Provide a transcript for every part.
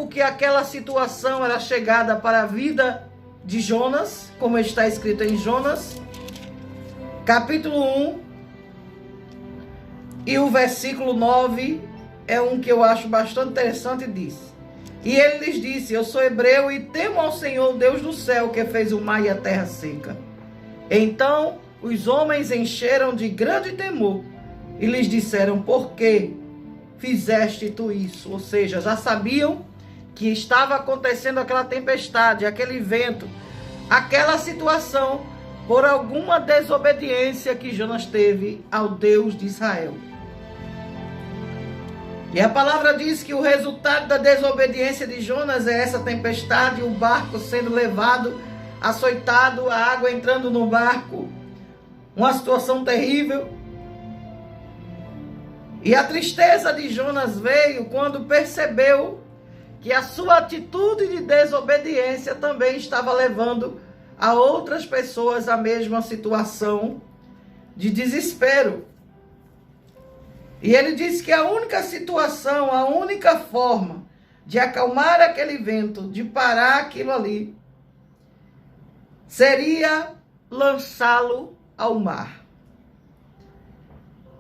tempo que aquela situação era chegada para a vida de Jonas, como está escrito em Jonas, capítulo 1, e o versículo 9 é um que eu acho bastante interessante, diz: E ele lhes disse: Eu sou hebreu e temo ao Senhor, Deus do céu, que fez o mar e a terra seca. Então os homens encheram de grande temor e lhes disseram: Por que fizeste tu isso? Ou seja, já sabiam que estava acontecendo aquela tempestade, aquele vento, aquela situação, por alguma desobediência que Jonas teve ao Deus de Israel. E a palavra diz que o resultado da desobediência de Jonas é essa tempestade, o barco sendo levado, açoitado, a água entrando no barco, uma situação terrível. E a tristeza de Jonas veio quando percebeu que a sua atitude de desobediência também estava levando a outras pessoas a mesma situação de desespero. E ele disse que a única situação, a única forma de acalmar aquele vento, de parar aquilo ali, seria lançá-lo ao mar.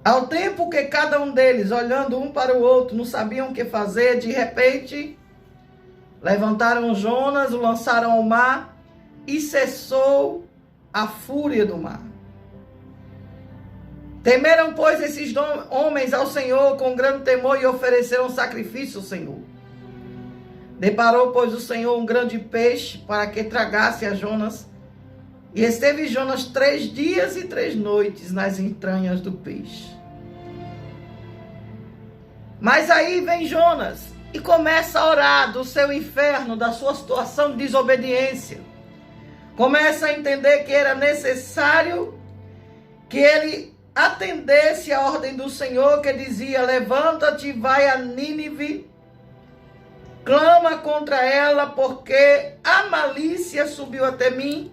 Ao tempo que cada um deles, olhando um para o outro, não sabiam o que fazer, de repente, levantaram Jonas, o lançaram ao mar e cessou a fúria do mar. Temeram, pois, esses homens ao Senhor com grande temor e ofereceram sacrifício ao Senhor. Deparou, pois, o Senhor um grande peixe para que tragasse a Jonas. E esteve Jonas 3 dias e 3 noites nas entranhas do peixe. Mas aí vem Jonas e começa a orar do seu inferno, da sua situação de desobediência. Começa a entender que era necessário que ele atendesse a ordem do Senhor, que dizia: levanta-te e vai a Nínive, clama contra ela, porque a malícia subiu até mim.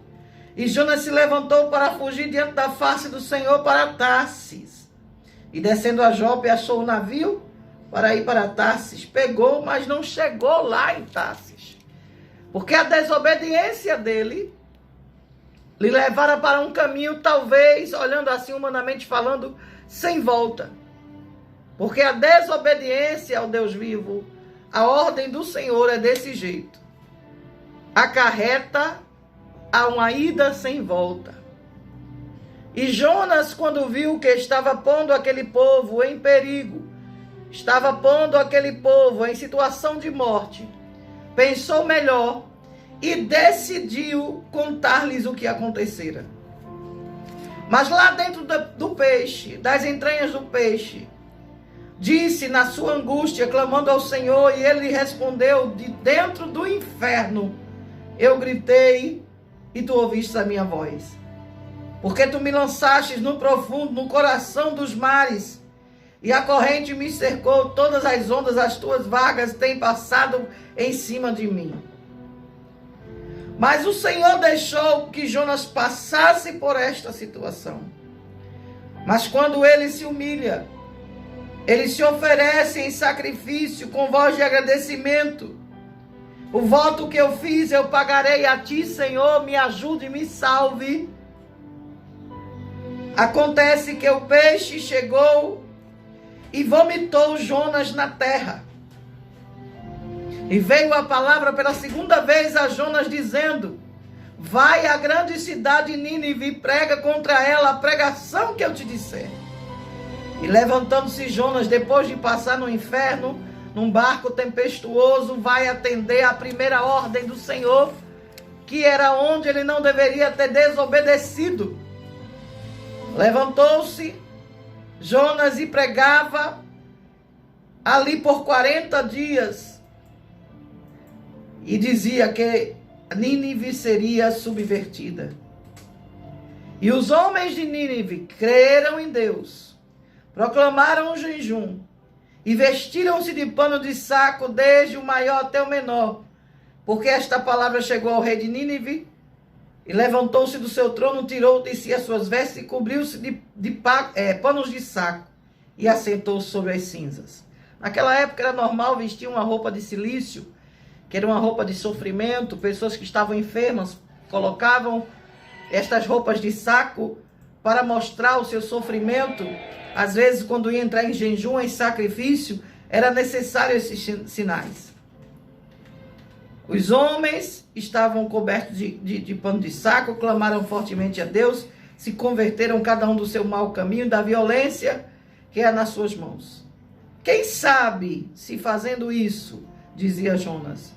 E Jonas se levantou para fugir diante da face do Senhor para Tarsis. E descendo a Jope, achou o navio para ir para Tarsis. Pegou, mas não chegou lá em Tarsis, porque a desobediência dele lhe levara para um caminho, talvez, olhando assim humanamente falando, sem volta. Porque a desobediência ao Deus vivo, a ordem do Senhor é desse jeito. Acarreta a uma ida sem volta. E Jonas, quando viu que estava pondo aquele povo em perigo, estava pondo aquele povo em situação de morte, pensou melhor e decidiu contar-lhes o que acontecera. Mas lá dentro do peixe, das entranhas do peixe, disse na sua angústia, clamando ao Senhor, e ele lhe respondeu: de dentro do inferno eu gritei e tu ouviste a minha voz. Porque tu me lançastes no profundo, no coração dos mares, e a corrente me cercou, todas as ondas, as tuas vagas têm passado em cima de mim. Mas o Senhor deixou que Jonas passasse por esta situação. Mas quando ele se humilha, ele se oferece em sacrifício com voz de agradecimento. O voto que eu fiz eu pagarei a ti, Senhor, me ajude e me salve. Acontece que o peixe chegou e vomitou Jonas na terra. E veio a palavra pela segunda vez a Jonas dizendo: vai à grande cidade Nínive e prega contra ela a pregação que eu te disser. E levantando-se Jonas, depois de passar no inferno, num barco tempestuoso, vai atender a primeira ordem do Senhor, que era onde ele não deveria ter desobedecido. Levantou-se Jonas e pregava ali por 40 dias. E dizia que Nínive seria subvertida. E os homens de Nínive creram em Deus, proclamaram um jejum e vestiram-se de pano de saco, desde o maior até o menor, porque esta palavra chegou ao rei de Nínive. E levantou-se do seu trono, tirou de si as suas vestes e cobriu-se de panos de saco e assentou sobre as cinzas. Naquela época era normal vestir uma roupa de cilício, que era uma roupa de sofrimento. Pessoas que estavam enfermas colocavam estas roupas de saco para mostrar o seu sofrimento. Às vezes, quando ia entrar em jejum, em sacrifício, era necessário esses sinais. Os homens estavam cobertos de pano de saco, clamaram fortemente a Deus, se converteram cada um do seu mau caminho, da violência que é nas suas mãos. Quem sabe se fazendo isso, dizia Jonas,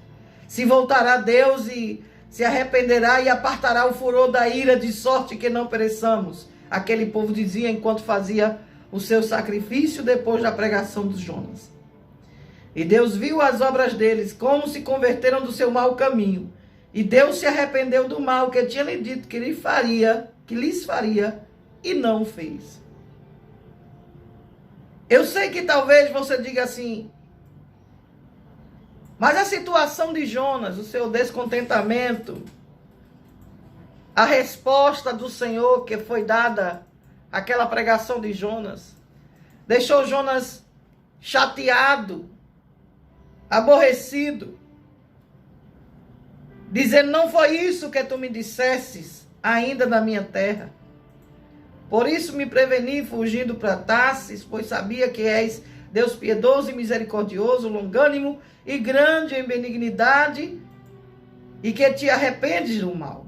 se voltará a Deus e se arrependerá e apartará o furor da ira, de sorte que não pereçamos. Aquele povo dizia enquanto fazia o seu sacrifício depois da pregação de Jonas. E Deus viu as obras deles, como se converteram do seu mau caminho. E Deus se arrependeu do mal que tinha lhe dito que lhes faria, e não o fez. Eu sei que talvez você diga assim, mas a situação de Jonas, o seu descontentamento, a resposta do Senhor que foi dada àquela pregação de Jonas, deixou Jonas chateado, aborrecido, dizendo, não foi isso que tu me dissesses ainda na minha terra. Por isso me preveni fugindo para Tarsis, pois sabia que és Deus piedoso e misericordioso, longânimo e grande em benignidade, e que te arrependes do mal.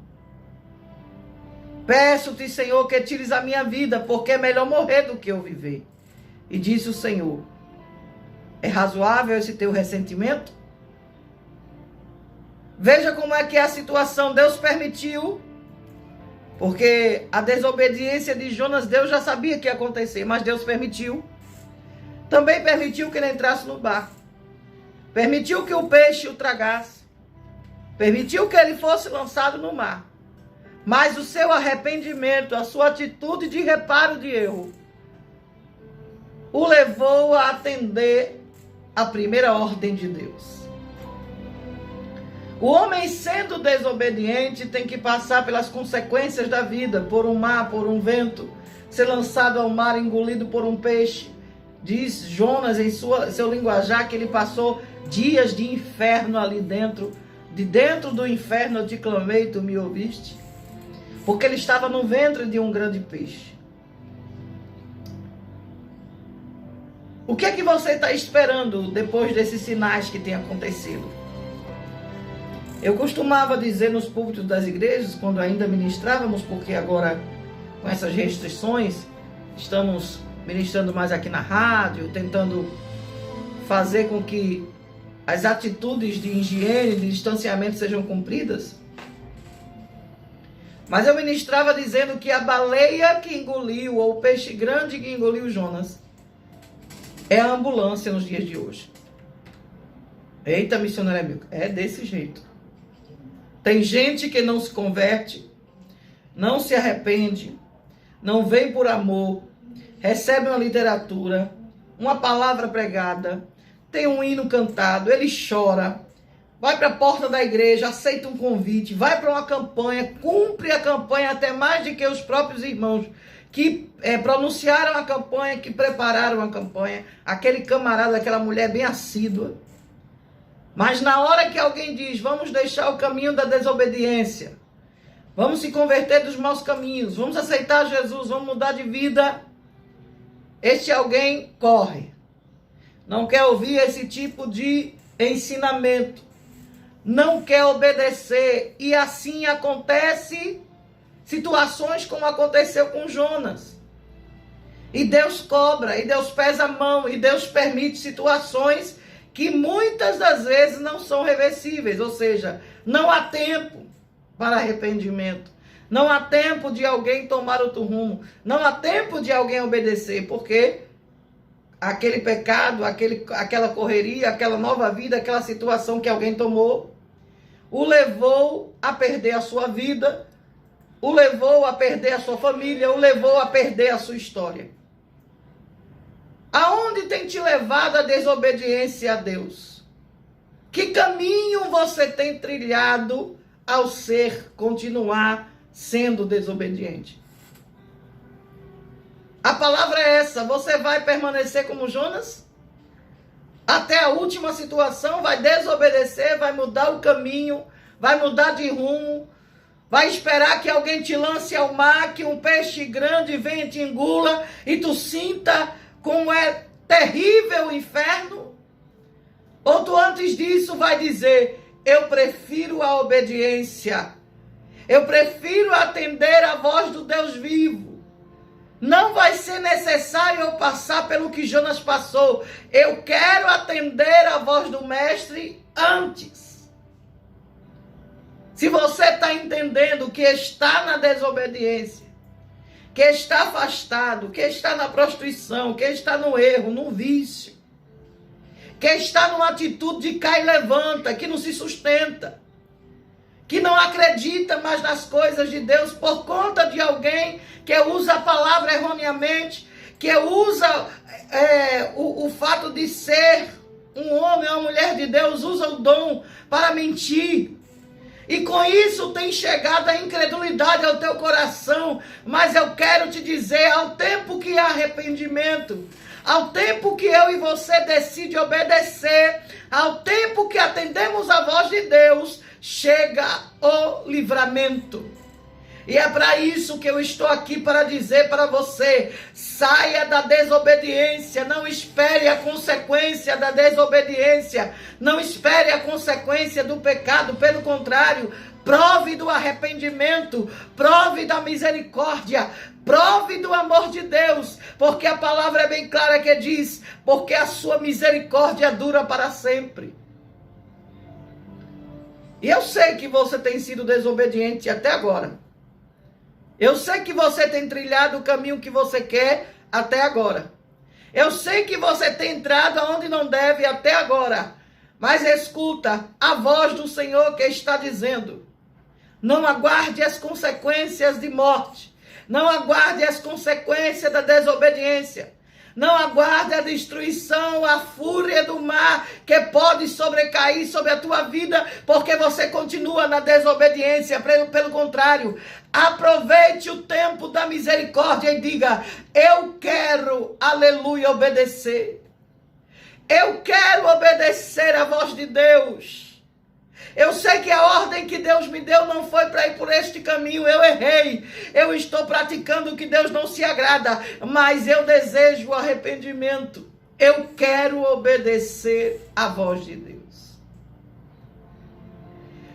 Peço-te, Senhor, que tires a minha vida, porque é melhor morrer do que eu viver. E disse o Senhor, é razoável esse teu ressentimento? Veja como é que é a situação. Deus permitiu, porque a desobediência de Jonas, Deus já sabia que ia acontecer, mas Deus permitiu. Também permitiu que ele entrasse no barco. Permitiu que o peixe o tragasse. Permitiu que ele fosse lançado no mar. Mas o seu arrependimento, a sua atitude de reparo de erro, o levou a atender a primeira ordem de Deus. O homem, sendo desobediente, tem que passar pelas consequências da vida, por um mar, por um vento, ser lançado ao mar, engolido por um peixe. Diz Jonas em seu linguajar que ele passou dias de inferno ali dentro. De dentro do inferno eu te clamei, tu me ouviste. Porque ele estava no ventre de um grande peixe. O que é que você está esperando depois desses sinais que têm acontecido? Eu costumava dizer nos púlpitos das igrejas, quando ainda ministrávamos, porque agora com essas restrições, estamos ministrando mais aqui na rádio, tentando fazer com que as atitudes de higiene, de distanciamento sejam cumpridas. Mas eu ministrava dizendo que a baleia que engoliu, ou o peixe grande que engoliu Jonas, é a ambulância nos dias de hoje. Eita, missionária Milka, é desse jeito. Tem gente que não se converte, não se arrepende, não vem por amor, recebe uma literatura, uma palavra pregada, tem um hino cantado, ele chora, vai para a porta da igreja, aceita um convite, vai para uma campanha, cumpre a campanha até mais do que os próprios irmãos que pronunciaram a campanha, que prepararam a campanha, aquele camarada, aquela mulher bem assídua. Mas na hora que alguém diz, vamos deixar o caminho da desobediência, vamos se converter dos maus caminhos, vamos aceitar Jesus, vamos mudar de vida, este alguém corre. Não quer ouvir esse tipo de ensinamento, não quer obedecer, e assim acontece situações como aconteceu com Jonas. E Deus cobra, e Deus pesa a mão, e Deus permite situações que muitas das vezes não são reversíveis, ou seja, não há tempo para arrependimento, não há tempo de alguém tomar outro rumo, não há tempo de alguém obedecer, porque aquele pecado, aquela correria, aquela nova vida, aquela situação que alguém tomou, o levou a perder a sua vida, o levou a perder a sua família, o levou a perder a sua história. Aonde tem te levado a desobediência a Deus? Que caminho você tem trilhado ao continuar sendo desobediente? A palavra é essa, você vai permanecer como Jonas? até a última situação, vai desobedecer, vai mudar o caminho, vai mudar de rumo, vai esperar que alguém te lance ao mar, que um peixe grande venha e te engula e tu sinta como é terrível o inferno? Ou tu antes disso vai dizer, eu prefiro a obediência, eu prefiro atender a voz do Deus vivo. Não vai ser necessário eu passar pelo que Jonas passou. Eu quero atender a voz do mestre antes. Se você está entendendo que está na desobediência, que está afastado, que está na prostituição, que está no erro, no vício, que está numa atitude de cai e levanta, que não se sustenta, que não acredita mais nas coisas de Deus por conta de alguém que usa a palavra erroneamente, que usa o fato de ser um homem ou uma mulher de Deus, usa o dom para mentir. E com isso tem chegado a incredulidade ao teu coração. Mas eu quero te dizer, ao tempo que há arrependimento, ao tempo que eu e você decidem obedecer, ao tempo que atendemos a voz de Deus, chega o livramento. E é para isso que eu estou aqui para dizer para você, saia da desobediência, não espere a consequência da desobediência, não espere a consequência do pecado, pelo contrário, prove do arrependimento, prove da misericórdia, prove do amor de Deus, porque a palavra é bem clara que diz, porque a sua misericórdia dura para sempre. E eu sei que você tem sido desobediente até agora. Eu sei que você tem trilhado o caminho que você quer até agora. Eu sei que você tem entrado aonde não deve até agora. Mas escuta a voz do Senhor que está dizendo: não aguarde as consequências de morte. Não aguarde as consequências da desobediência. Não aguarde a destruição, a fúria do mar que pode sobrecair sobre a tua vida, porque você continua na desobediência. Pelo contrário, aproveite o tempo da misericórdia e diga: eu quero, aleluia, obedecer. Eu quero obedecer à voz de Deus. Eu sei que a ordem que Deus me deu não foi para ir por este caminho, eu errei. Eu estou praticando o que Deus não se agrada, mas eu desejo o arrependimento. Eu quero obedecer à voz de Deus.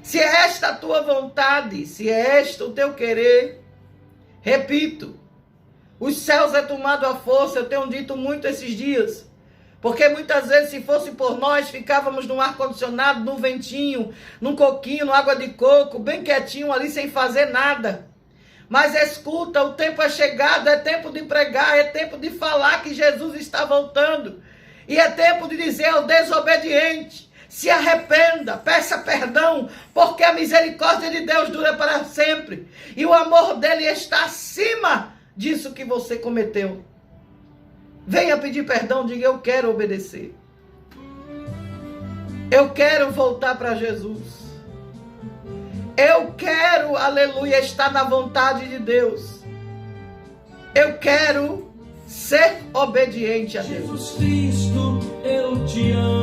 Se é esta a tua vontade, se é este o teu querer, repito, os céus é tomado à força, eu tenho dito muito esses dias. Porque muitas vezes, se fosse por nós, ficávamos num ar-condicionado, num ventinho, num coquinho, numa água de coco, bem quietinho ali, sem fazer nada. Mas escuta, o tempo é chegado, é tempo de pregar, é tempo de falar que Jesus está voltando. E é tempo de dizer ao desobediente: se arrependa, peça perdão, porque a misericórdia de Deus dura para sempre. E o amor dele está acima disso que você cometeu. Venha pedir perdão, diga: eu quero obedecer. Eu quero voltar para Jesus. Eu quero, aleluia, estar na vontade de Deus. Eu quero ser obediente a Deus. Jesus Cristo, eu te amo.